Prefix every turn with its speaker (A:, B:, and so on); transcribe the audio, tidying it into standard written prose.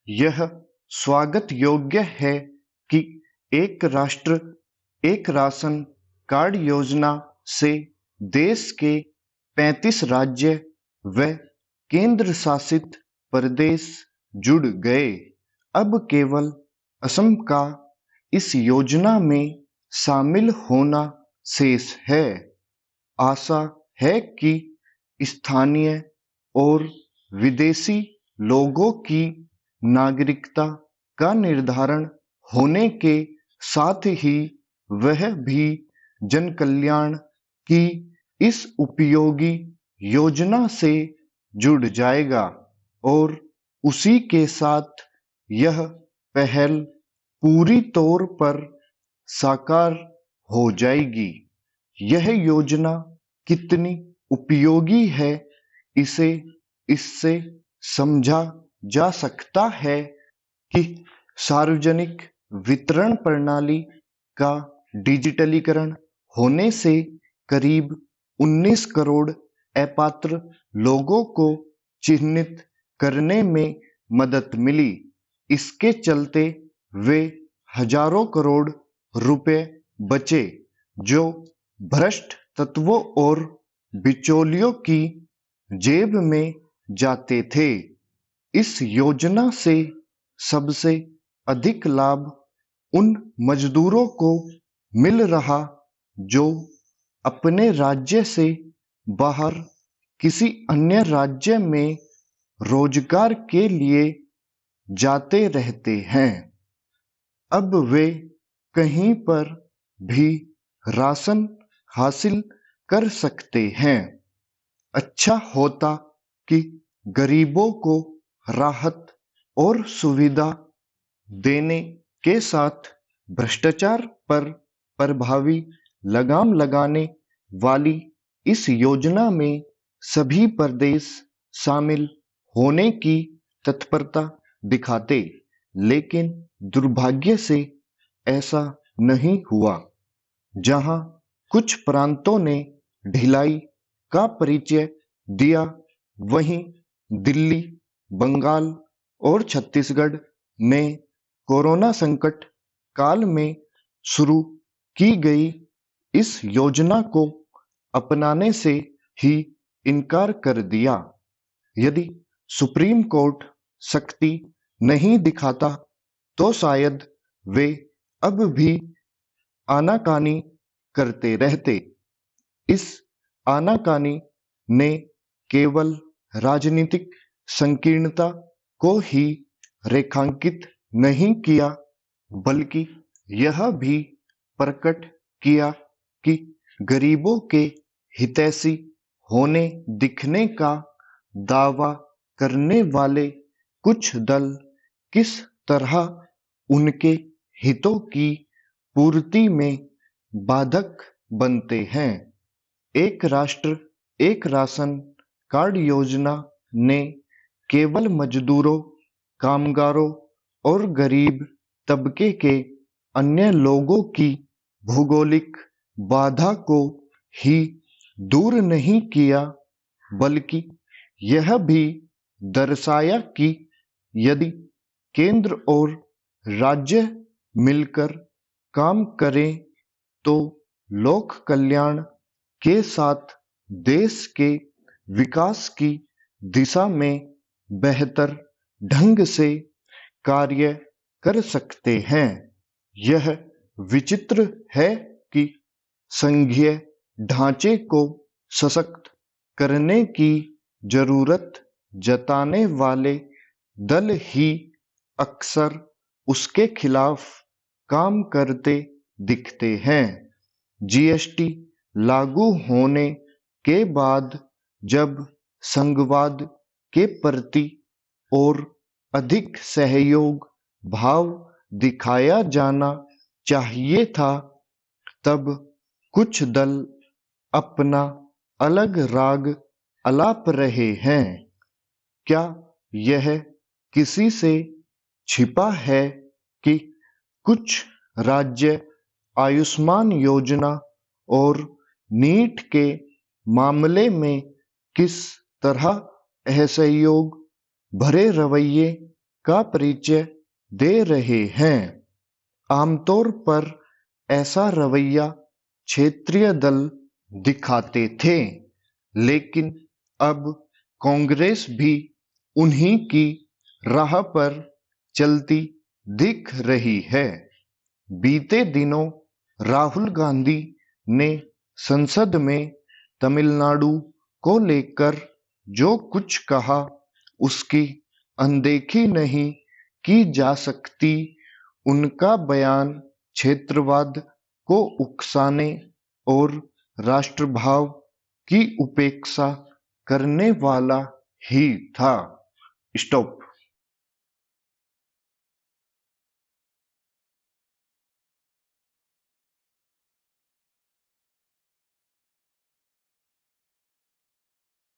A: यह स्वागत योग्य है कि एक राष्ट्र एक राशन कार्ड योजना से देश के 35 राज्य व केंद्र शासित प्रदेश जुड़ गए। अब केवल असम का इस योजना में शामिल होना शेष है। आशा है कि स्थानीय और विदेशी लोगों की नागरिकता का निर्धारण होने के साथ ही वह भी जनकल्याण की इस उपयोगी योजना से जुड़ जाएगा और उसी के साथ यह पहल पूरी तौर पर साकार हो जाएगी। यह योजना कितनी उपयोगी है इससे समझा जा सकता है कि सार्वजनिक वितरण प्रणाली का डिजिटलीकरण होने से करीब 19 करोड़ अपात्र लोगों को चिन्हित करने में मदद मिली। इसके चलते वे हजारों करोड़ रुपए बचे जो भ्रष्ट तत्वों और बिचौलियों की जेब में जाते थे। इस योजना से सबसे अधिक लाभ उन मजदूरों को मिल रहा जो अपने राज्य से बाहर किसी अन्य राज्य में रोजगार के लिए जाते रहते हैं। अब वे कहीं पर भी राशन हासिल कर सकते हैं। अच्छा होता कि गरीबों को राहत और सुविधा देने के साथ भ्रष्टाचार पर प्रभावी लगाम लगाने वाली इस योजना में सभी प्रदेश शामिल होने की तत्परता दिखाते, लेकिन दुर्भाग्य से ऐसा नहीं हुआ। जहां कुछ प्रांतों ने ढिलाई का परिचय दिया, वहीं दिल्ली, बंगाल और छत्तीसगढ़ ने कोरोना संकट काल में शुरू की गई इस योजना को अपनाने से ही इनकार कर दिया। यदि सुप्रीम कोर्ट सख्ती नहीं दिखाता तो शायद वे अब भी आनाकानी करते रहते। इस आनाकानी ने केवल राजनीतिक संकीर्णता को ही रेखांकित नहीं किया, बल्कि यह भी प्रकट किया कि गरीबों के हितैषी होने दिखने का दावा करने वाले कुछ दल किस तरह उनके हितों की पूर्ति में बाधक बनते हैं। एक राष्ट्र एक राशन कार्ड योजना ने केवल मजदूरों, कामगारों और गरीब तबके के अन्य लोगों की भौगोलिक बाधा को ही दूर नहीं किया, बल्कि यह भी दर्शाया कि यदि केंद्र और राज्य मिलकर काम करें तो लोक कल्याण के साथ देश के विकास की दिशा में बेहतर ढंग से कार्य कर सकते हैं। यह विचित्र है कि संघीय ढांचे को सशक्त करने की जरूरत जताने वाले दल ही अक्सर उसके खिलाफ काम करते दिखते हैं। जीएसटी लागू होने के बाद जब संघवाद के प्रति और अधिक सहयोग भाव दिखाया जाना चाहिए था, तब कुछ दल अपना अलग राग अलाप रहे हैं। क्या यह किसी से छिपा है कि कुछ राज्य आयुष्मान योजना और नीट के मामले में किस तरह असहयोग भरे रवैये का परिचय दे रहे हैं। आमतौर पर ऐसा रवैया क्षेत्रीय दल दिखाते थे, लेकिन अब कांग्रेस भी उन्हीं की राह पर चलती दिख रही है। बीते दिनों राहुल गांधी ने संसद में तमिलनाडु को लेकर जो कुछ कहा, उसकी अनदेखी नहीं की जा सकती। उनका बयान क्षेत्रवाद को उकसाने और राष्ट्रभाव की उपेक्षा करने वाला ही था। स्टॉप।